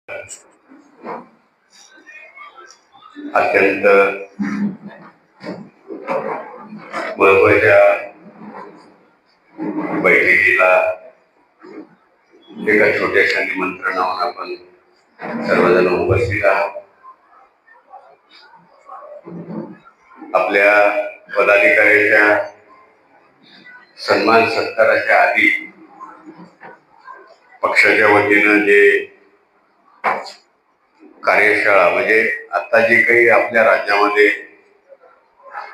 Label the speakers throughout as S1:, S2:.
S1: अत्यंत महत्वाच्या बैठकीला एका छोट्याशा निमंत्रणावर आपण सर्वजण उपस्थित आहात. आपल्या पदाधिकाऱ्यांच्या सन्मान सत्काराच्या आधी पक्षाच्या वतीनं जे कार्यशाळा म्हणजे आता जे काही आपल्या राज्यामध्ये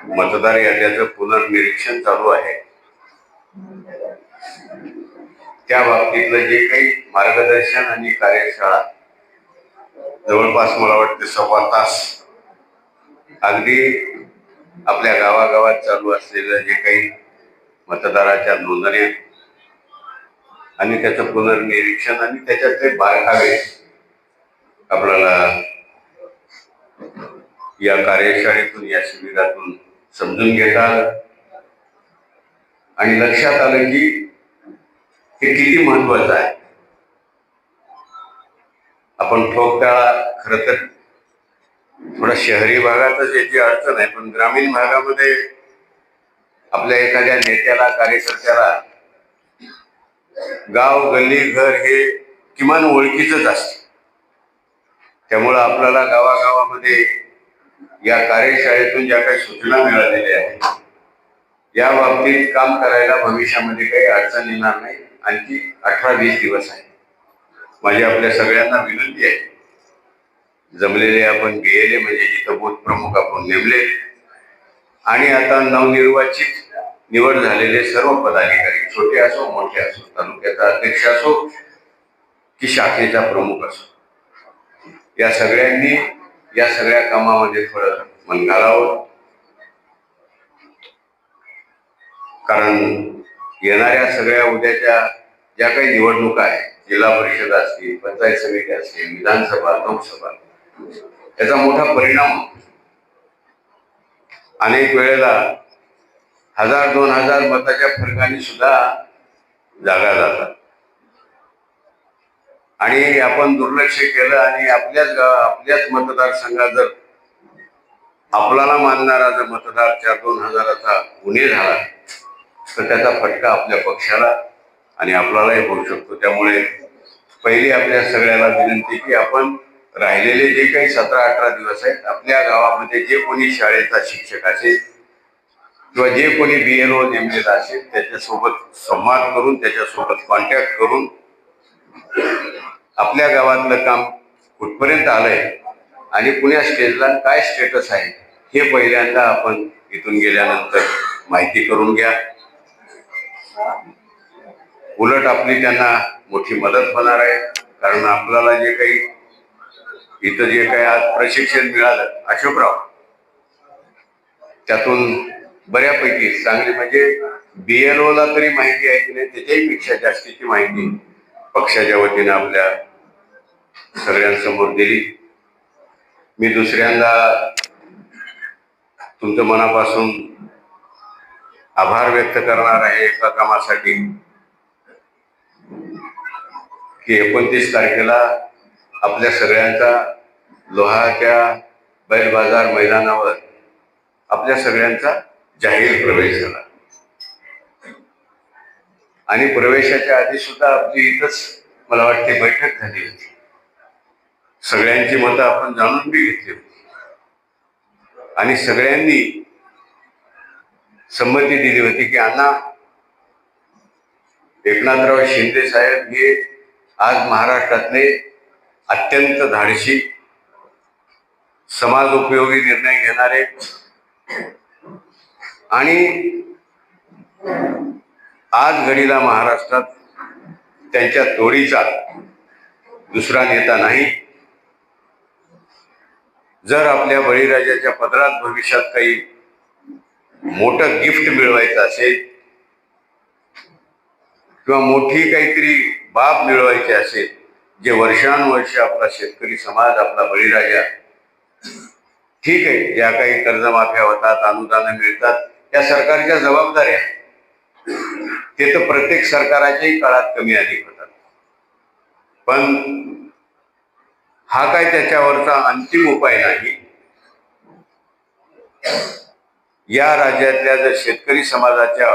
S1: मतदार याद्याचं पुनर्निरीक्षण चालू आहे त्या बाबतीतलं जे काही मार्गदर्शन आणि कार्यशाळा जवळपास मला वाटते 1.25 तास अगदी आपल्या गावागावात चालू असलेलं जे काही मतदाराच्या नोंदण्या आणि त्याचं पुनर्निरीक्षण आणि त्याच्यातले बारकावे आपल्याला या कार्यशाळेतून या शिबिरातून समजून घेता आणि लक्षात आलं की हे किती महत्वाचं आहे. आपण ठोकताळा खरं तर थोडा शहरी भागातच याची अडचण आहे, पण ग्रामीण भागामध्ये आपल्या एखाद्या नेत्याला कार्यकर्त्याला गाव गल्ली घर हे किमान ओळखीचंच असते. त्यामुळं आपल्याला गावागावामध्ये या कार्यशाळेतून ज्या काही सूचना मिळालेल्या आहेत या बाबतीत काम करायला भविष्यामध्ये काही अडचण येणार नाही. आणखी 18-20 दिवस आहे. माझी आपल्या सगळ्यांना विनंती आहे, जमलेले आपण गेले म्हणजे जिथं बूथ प्रमुख आपण नेमले आणि आता नवनिर्वाचित निवड झालेले सर्व पदाधिकारी छोटे असो मोठे असो, तालुक्याचा अध्यक्ष असो की शाखेचा प्रमुख असो, या सगळ्यांनी या सगळ्या कामामध्ये थोडं मन घालावं. कारण येणाऱ्या सगळ्या उद्याच्या ज्या काही निवडणुका आहेत, जिल्हा परिषद असतील, पंचायत समिती असतील, विधानसभा, लोकसभा, याचा मोठा परिणाम अनेक वेळेला 1000-2000 मताच्या फरकाने सुद्धा जागा जातात. आणि आपण दुर्लक्ष केलं आणि आपल्याच मतदारसंघात जर आपल्याला मानणारा जर मतदार 4-2000चा गुन्हे झाला तर त्याचा फटका आपल्या पक्षाला आणि आपल्यालाही होऊ शकतो. त्यामुळे पहिली आपल्या सगळ्याला विनंती की आपण राहिलेले जे काही 17-18 दिवस आहेत आपल्या गावामध्ये जे कोणी शाळेचा शिक्षक असेल किंवा जे कोणी BLO नेमलेला असेल त्याच्यासोबत संवाद करून, त्याच्यासोबत कॉन्टॅक्ट करून आपल्या गावातलं काम कुठपर्यंत आलंय आणि पुण्या स्टेजला काय स्टेटस आहे हे पहिल्यांदा आपण इथून गेल्यानंतर माहिती करून घ्या. उलट आपली त्यांना मोठी मदत होणार आहे. कारण आपल्याला जे काही इथं जे काही आज प्रशिक्षण मिळालं अशोकराव, त्यातून बऱ्यापैकी चांगली म्हणजे BLOला तरी माहिती आहे की नाही त्याच्याही पेक्षा जास्तीची माहिती पक्षाच्या वतीने आपल्या सगळ्यांसमोर दिली. मी दुसऱ्यांदा तुमच्या मनापासून आभार व्यक्त करणार आहे एका कामासाठी की 29 तारखेला आपल्या सगळ्यांचा लोहाच्या बैल बाजार मैदानावर आपल्या सगळ्यांचा जाहीर प्रवेश झाला आणि प्रवेशाच्या आधी सुद्धा आपली इथंच मला वाटते बैठक झाली होती. सगळ्यांची मतं आपण जाणून बी घेतली होती आणि सगळ्यांनी संमती दिली होती की अण्णा एकनाथराव शिंदे साहेब हे आज महाराष्ट्रातले अत्यंत धाडसी समाज उपयोगी निर्णय घेणारे आणि आज घडीला महाराष्ट्रात त्यांच्या तोडीचा दुसरा नेता नाही. जर आपल्या बळीराजाच्या पदरात भविष्यात काही मोठं गिफ्ट मिळवायचं असेल किंवा मोठी काहीतरी बाब मिळवायची असेल, जे वर्षानुवर्ष आपला शेतकरी समाज आपला बळीराजा, ठीक आहे ज्या काही कर्जमाफ्या होतात, अनुदान मिळतात, या सरकारच्या जबाबदाऱ्या ते तर प्रत्येक सरकाराच्याही काळात कमी अधिक होतात. पण हा काय त्याच्यावरचा अंतिम उपाय नाही. या राज्यातल्या जर शेतकरी समाजाच्या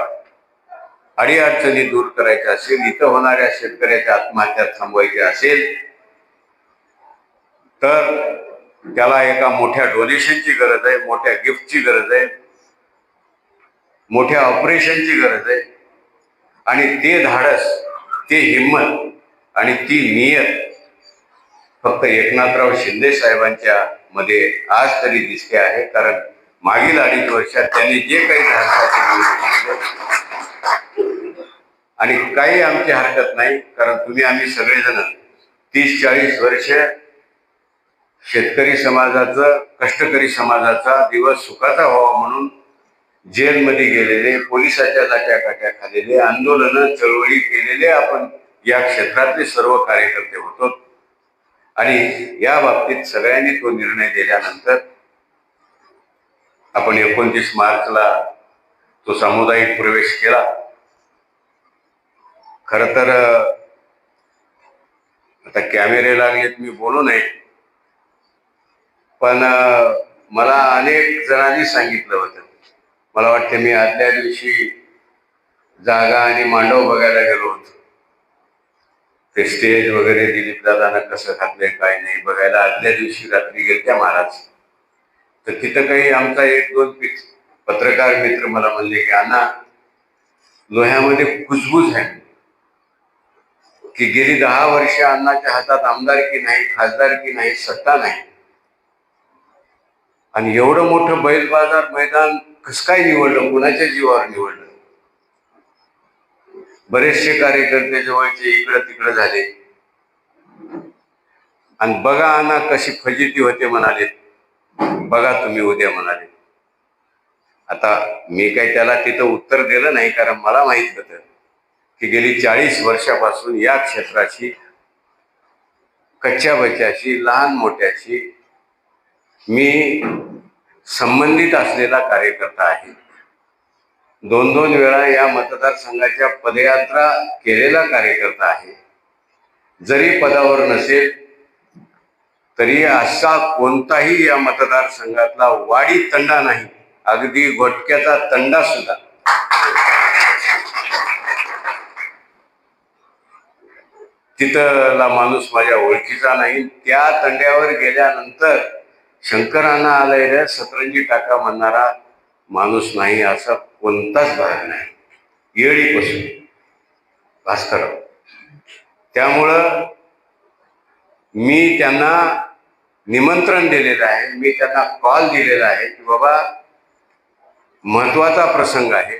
S1: अडीअडचणी दूर करायच्या असेल, इथं होणाऱ्या शेतकऱ्याच्या आत्महत्या थांबवायच्या असेल, तर त्याला एका मोठ्या डोनेशनची गरज आहे, मोठ्या गिफ्टची गरज आहे, मोठ्या ऑपरेशनची गरज आहे. आणि ते धाडस, ते हिम्मत आणि ती नियत फक्त एकनाथराव शिंदे साहेबांच्या मध्ये आज तरी दिसते आहे. कारण मागील 2.5 वर्षात त्यांनी जे काही धाडसाचे आणि काही आमची हरकत नाही, कारण तुम्ही आम्ही सगळेजण 30-40 वर्ष शेतकरी समाजाचं, कष्टकरी समाजाचा दिवस सुखाचा व्हावा म्हणून जेलमध्ये गेलेले, पोलिसाच्या लाट्याकाट्या खाल्लेले, आंदोलन चळवळी केलेले आपण या क्षेत्रातले सर्व कार्यकर्ते होतो. आणि या बाबतीत सगळ्यांनी तो निर्णय दिल्यानंतर आपण 29 मार्चला तो सामुदायिक प्रवेश केला. खर तर आता कॅमेरे लागलेत, मी बोलू नये, पण मला अनेक जणांनी सांगितलं होतं. मला वाटतं मी आदल्या दिवशी जागा आणि मांडव बघायला गेलो होतो. ते स्टेज वगैरे दिलीप दादांना कसं घातलंय काय नाही बघायला आदल्या दिवशी रात्री गेलत्या महाराज. तर तिथं काही आमचा 1-2 पत्रकार मित्र मला म्हणले की अण्णा, लोह्यामध्ये कुजबूज आहे की गेली 10 वर्ष अण्णाच्या हातात आमदारकी नाही, खासदारकी नाही, सत्ता नाही, आणि एवढं मोठं बैल बाजार मैदान कसं काय निवडलं, कुणाच्या जीवावर निवडलं. बरेचसे कार्यकर्ते जवळचे इकडं तिकडं झाले, आणि बघा अण्णा कशी फजिती होते म्हणाले, बघा तुम्ही उद्या म्हणाले. आता मी काही त्याला तिथं उत्तर दिलं नाही, कारण मला माहित होतं की गेली 40 वर्षापासून या क्षेत्राची, कच्च्या बच्च्याशी, लहान मोठ्याशी मी संबंधित असलेला कार्यकर्ता आहे. 2-2 वेळा या मतदारसंघाच्या पदयात्रा केलेला कार्यकर्ता आहे. जरी पदावर नसेल तरी असा कोणताही या मतदारसंघातला वाडी तंडा नाही, अगदी गोटक्याचा तंडा सुद्धा तिथला माणूस माझ्या ओळखीचा नाही. त्या तंड्यावर गेल्यानंतर शंकरांना आलेल्या सतरंजी टाका म्हणणारा माणूस नाही, असा कोणताच भाग नाही येळीपासून भास्करराव. त्यामुळं मी त्यांना निमंत्रण दिलेलं आहे, मी त्यांना कॉल दिलेला आहे की बाबा महत्वाचा प्रसंग आहे.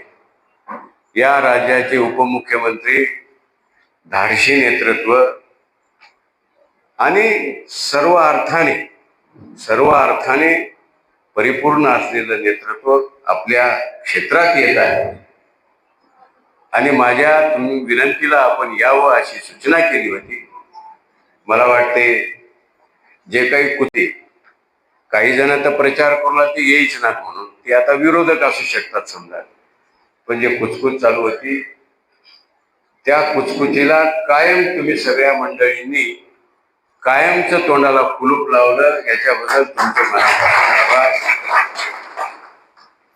S1: या राज्याचे उपमुख्यमंत्री, धाडशी नेतृत्व आणि सर्व अर्थाने परिपूर्ण असलेलं नेतृत्व आपल्या क्षेत्रात येत आहे. आणि माझ्या तुम्ही विनंतीला आपण यावं अशी सूचना केली होती. मला वाटते जे काही कुते, काही जण तर प्रचार करूला ते येईच ना म्हणून, ते आता विरोधक असू शकतात समजा, पण जे कुचकुच चालू होती त्या कुचकुचीला कायम तुम्ही सगळ्या मंडळींनी कायमचं तोंडाला कुलूप लावलं, याच्याबद्दल तुमचे मनापासून आभार.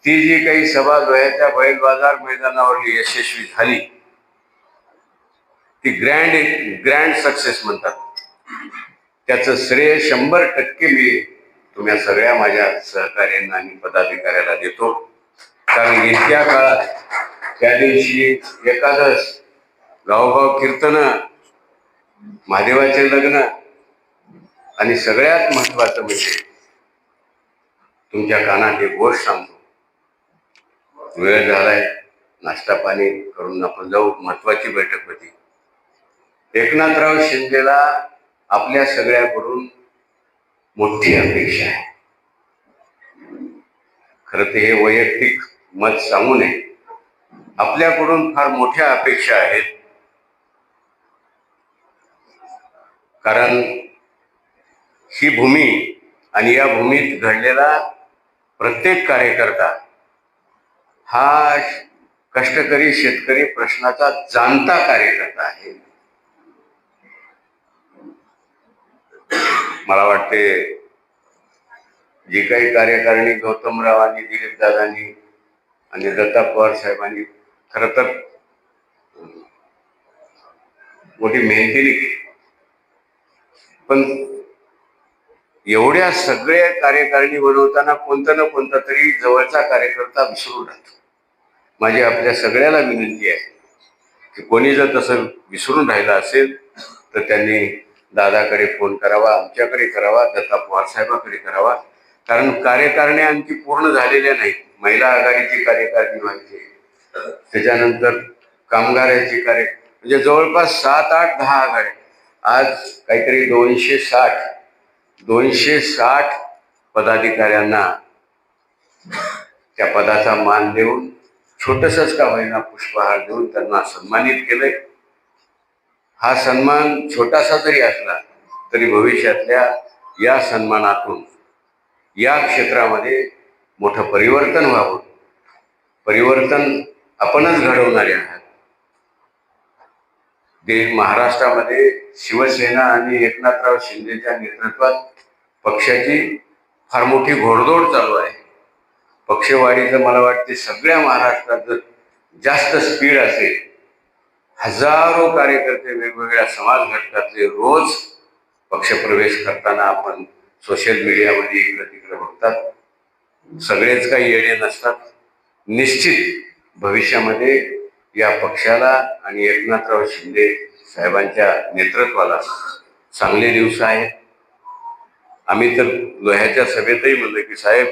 S1: ती जी काही सभा लोह्याच्या बैल बाजार मैदानावरली यशस्वी झाली, ती ग्रँड सक्सेस म्हणतात. त्याचं श्रेय 100% मी तुम्हा सगळ्या माझ्या सहकार्यांना आणि पदाधिकाऱ्याला देतो. कारण इतक्या काळात त्या दिवशी एकादश, गावगाव कीर्तन, महादेवाचे लग्न, आणि सगळ्यात महत्वाचं म्हणजे तुमच्या कानात एक गोष्ट सांगतो. वेळ झालाय, नाश्ता पाणी करून आपण जाऊ. महत्वाची बैठक होती. एकनाथराव शिंदेला आपल्या सगळ्याकडून मोठी अपेक्षा आहे. खरं ते हे वैयक्तिक मत सांगू नये, आपल्याकडून फार मोठ्या अपेक्षा आहेत. कारण ही भूमी आणि या भूमीत घडलेला प्रत्येक कार्यकर्ता हा कष्टकरी शेतकरी प्रश्नाचा जाणता कार्यकर्ता आहे. मला वाटते जी काही कार्यकारिणी गौतमरावांनी, दिलीपदादांनी आणि दत्ता पवार साहेबांनी खरं तर मोठी मेहनतीने केली, पण एवढ्या सगळ्या कार्यकारिणी बनवताना कोणता ना कोणता तरी जवळचा कार्यकर्ता विसरून राहतो. माझी आपल्या सगळ्याला विनंती आहे की कोणी जर तसं विसरून राहिलं असेल तर त्यांनी दादाकडे फोन करावा, आमच्याकडे करावा, दत्ता पवार साहेबांकडे करावा. कारण कार्यकारिण्या आणखी पूर्ण झालेल्या नाहीत. महिला आघाडीची कार्यकारिणी व्हायची, त्याच्यानंतर कामगारांची म्हणजे जवळपास 7, 8, 10 आघाड्या. आज काहीतरी 260 पदाधिकाऱ्यांना त्या पदाचा मान देऊन, छोटसच का होईना पुष्पहार देऊन त्यांना सन्मानित केलंय. हा सन्मान छोटासा जरी असला तरी भविष्यातल्या या सन्मानातून या क्षेत्रामध्ये मोठं परिवर्तन व्हावं. परिवर्तन आपणच घडवणारे आहात. महाराष्ट्रामध्ये शिवसेना आणि एकनाथराव शिंदेच्या नेतृत्वात पक्षाची फार मोठी घोडदौड चालू आहे. पक्षवाढीचं मला वाटते सगळ्या महाराष्ट्रात जर जास्त स्पीड असेल, हजारो कार्यकर्ते वेगवेगळ्या समाज घटकातले रोज पक्षप्रवेश करताना आपण सोशल मीडियामध्ये इकडं तिकडं बघतात. सगळेच काही येडे नसतात. निश्चित भविष्यामध्ये या पक्षाला आणि एकनाथराव शिंदे साहेबांच्या नेतृत्वाला चांगले दिवस आहेत. आम्ही तर लोह्याच्या सभेतही म्हणलं की साहेब,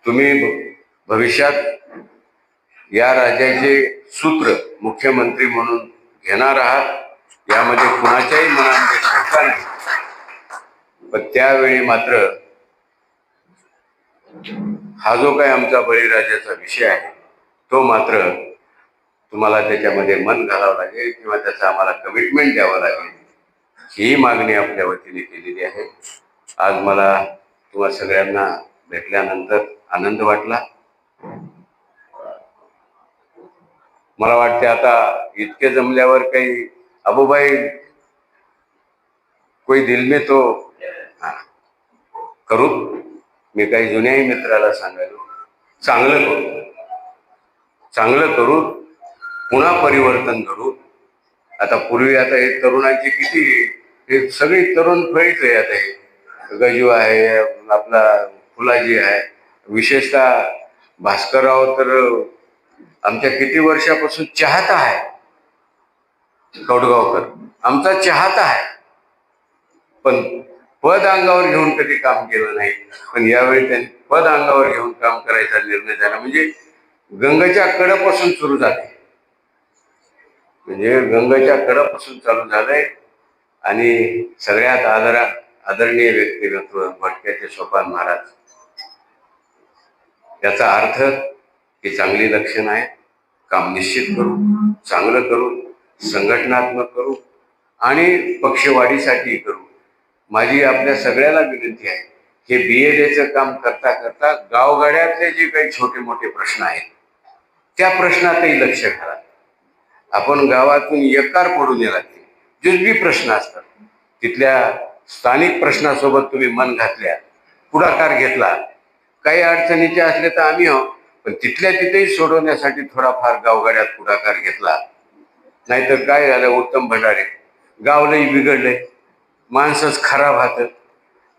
S1: तुम्ही भविष्यात या राज्याचे सूत्र मुख्यमंत्री म्हणून घेणार आहात, यामध्ये कुणाच्याही मनामध्ये शंका नाही. पण त्यावेळी मात्र हा जो काही आमचा बळीराजाचा विषय आहे तो मात्र तुम्हाला त्याच्यामध्ये मन घालावं लागेल किंवा त्याचा आम्हाला कमिटमेंट द्यावं लागेल, ही मागणी आपल्या वतीने केलेली आहे. आज मला तुम्हा सगळ्यांना भेटल्यानंतर आनंद वाटला. मला वाटते आता इतके जमल्यावर काही अबूभाई कोई दिल में तो करू. मी काही जुन्याही मित्राला सांगायलो, चांगलं करू, पुन्हा परिवर्तन करू. आता पूर्वी आता हे तरुणांची किती, हे सगळी तरुण फळीच आहे. आता हे गजू आहे, आपला फुलाजी आहे, विशेषतः भास्करराव तर आमच्या किती वर्षापासून चाहता आहे. कौडगावकर आमचा चाहता आहे, पण पद अंगावर घेऊन कधी काम केलं नाही. पण यावेळी त्यांनी पद अंगावर घेऊन काम करायचा निर्णय झाला. म्हणजे गंगेच्या कडापासून सुरू झाले, म्हणजे गंगेच्या कडापासून चालू झालंय. आणि सगळ्यात आदरणीय व्यक्तिमत्व भटक्याचे सोपान महाराज. याचा अर्थ ही चांगली लक्षण आहे. काम निश्चित करू, चांगलं करू, संघटनात्मक करू आणि पक्षवाढीसाठी करू. माझी आपल्या सगळ्याला विनंती आहे, हे BLAचं काम करता करता गावगाड्यातले जे काही छोटे मोठे प्रश्न आहेत त्या प्रश्नातही लक्ष घाला. आपण गावातून एकार पडून ये लागते, जुजबी प्रश्न असतात, तिथल्या स्थानिक प्रश्नासोबत तुम्ही मन घातल्या, पुढाकार घेतला, काही अडचणीचे असले तर आम्ही आहोत, पण तिथल्या तिथेही सोडवण्यासाठी थोडाफार गावगाड्यात पुढाकार घेतला. नाहीतर काय झालं, उत्तम भंडारे गावलंही बिघडलंय, माणसंच खराब राहतं.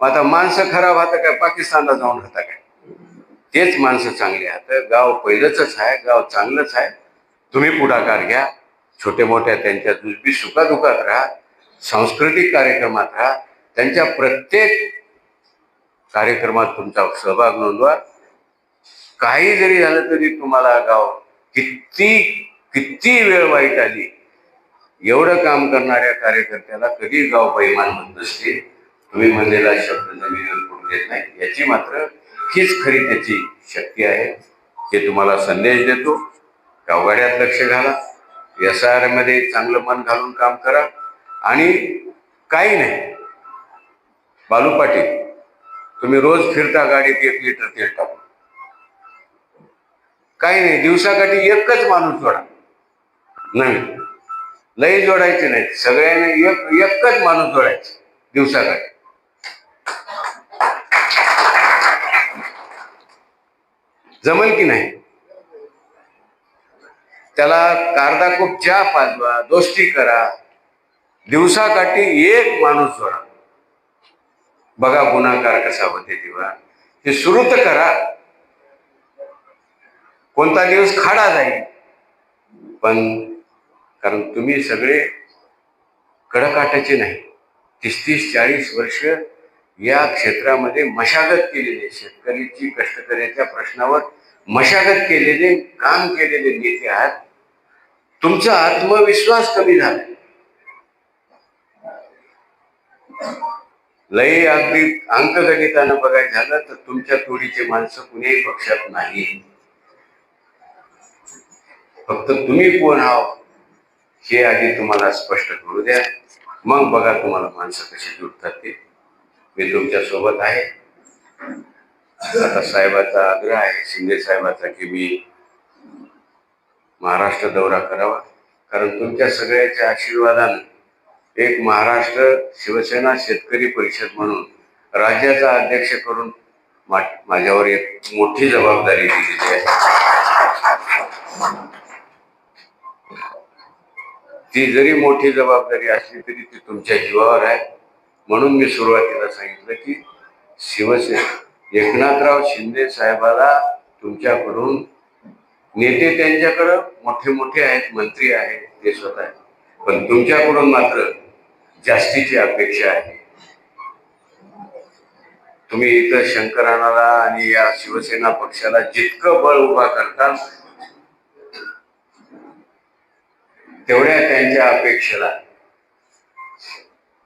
S1: आता माणसं खराब राहतं काय, पाकिस्तानला जाऊन राहता काय? तेच माणसं चांगली राहतं. गाव पहिलंच आहे, गाव चांगलंच आहे. तुम्ही पुढाकार घ्या, छोटे मोठ्या त्यांच्या दुसबी सुखादुखात राहा, सांस्कृतिक कार्यक्रमात राहा, त्यांच्या प्रत्येक कार्यक्रमात तुमचा सहभाग नोंदवा. काही जरी झालं तरी तुम्हाला गाव किती वेळ वाईट आली, एवढं काम करणाऱ्या कार्यकर्त्याला कधी गाव बैमान होत नसते. तुम्ही म्हणलेला शब्द जमिनीवर पडून देत नाही, याची मात्र हीच खरी त्याची शक्ती आहे. हे तुम्हाला संदेश देतो. गावगाड्यात लक्ष घाला, SIR मध्ये चांगलं मन घालून काम करा. आणि काही नाही, बालू पाटील तुम्ही रोज फिरता गाडीत 1 लिटर तेल टाकून, काही नाही, दिवसाकाठी एकच माणूस जोडा. नाही, लई जोडायचे नाही, सगळ्यांनी एकच माणूस जोडायचे दिवसाकाठी. जमल की नाही? त्याला कार्दा खूप चहा पाजवा, दोस्ती करा, दिवसाकाठी एक माणूस जोडा, बघा गुन्हाकार कसा होते तेव्हा. हे सुरू तर करा. कोणता दिवस खाडा जाईल, पण कारण तुम्ही सगळे कडकाटाचे नाही, 30-40 वर्ष या क्षेत्रामध्ये मशागत केलेले, शेतकऱ्याची कष्टकऱ्याच्या प्रश्नावर मशागत केलेले, काम केलेले नेते आहात. तुमचा आत्मविश्वास कमी झाला. लय अगदी अंकगणितानं बघायचं झालं तर तुमच्या तोडीचे माणसं कुणीही पक्षात नाही. फक्त तुम्ही कोण आहात हे आधी तुम्हाला स्पष्ट करू द्या, मग बघा तुम्हाला माणसं कशी जुटतात ते. मी तुमच्या सोबत आहे. आता साहेबाचा आग्रह आहे, शिंदे साहेबाचा, की मी महाराष्ट्र दौरा करावा, कारण तुमच्या सगळ्याच्या आशीर्वादानं एक महाराष्ट्र शिवसेना शेतकरी परिषद म्हणून राज्याचा अध्यक्ष करून माझ्यावर एक मोठी जबाबदारी दिलेली आहे. ती जरी मोठी जबाबदारी असली तरी ती तुमच्या जीवावर आहे. म्हणून मी सुरुवातीला सांगितलं की शिवसेना एकनाथराव शिंदे साहेबाला तुमच्याकडून, नेते त्यांच्याकडं मोठे मोठे आहेत, मंत्री आहेत, ते स्वतः आहेत, पण तुमच्याकडून मात्र जास्तीची अपेक्षा आहे. तुम्ही इथं शंकरानाला आणि या शिवसेना पक्षाला जितकं बळ उभा करताल तेवढ्या त्यांच्या अपेक्षेला,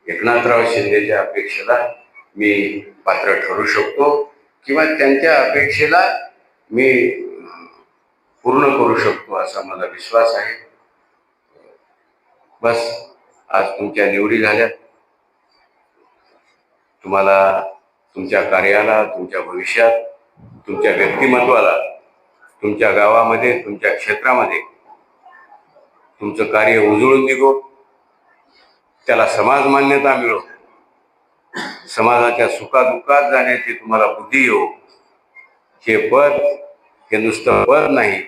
S1: एकनाथराव शिंदेच्या अपेक्षेला मी पात्र ठरू शकतो, किंवा त्यांच्या अपेक्षेला मी पूर्ण करू शकतो असा मला विश्वास आहे. बस आज तुमच्या निवडी झाल्या. तुम्हाला, तुमच्या कार्याला, तुमच्या भविष्यात, तुमच्या व्यक्तिमत्वाला, तुमच्या गावामध्ये, तुमच्या क्षेत्रामध्ये तुमचं कार्य उजळून निघो, त्याला समाज मान्यता मिळो, समाजाच्या सुखादुःखात जाण्याची तुम्हाला बुद्धी येऊ. हे पद, हे नुसतं पद नाही,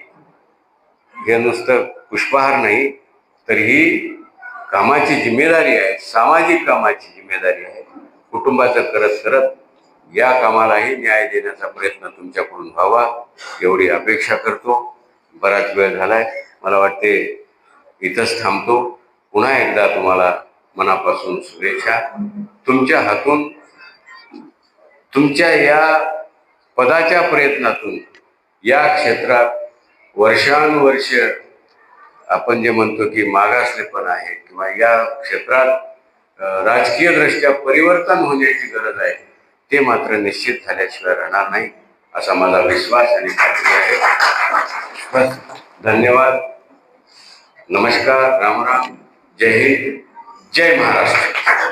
S1: हे नुसतं पुष्पहार नाही, तर ही कामाची जिम्मेदारी आहे, सामाजिक कामाची जिम्मेदारी आहे. कुटुंबाचं करत करत या कामालाही न्याय देण्याचा प्रयत्न तुमच्याकडून व्हावा एवढी अपेक्षा करतो. बराच वेळ झालाय, मला वाटते इथंच थांबतो. पुन्हा एकदा तुम्हाला मनापासून शुभेच्छा. तुमच्या हातून, तुमच्या या पदाच्या प्रयत्नातून या क्षेत्रात वर्षानुवर्ष आपण जे म्हणतो की मागासलेपण आहे, किंवा या क्षेत्रात राजकीय दृष्ट्या परिवर्तन होण्याची गरज आहे, ते मात्र निश्चित झाल्याशिवाय राहणार नाही असा माझा विश्वास आणि खात्री आहे. बस, धन्यवाद, नमस्कार, राम राम, जय हिंद, जय महाराष्ट्र.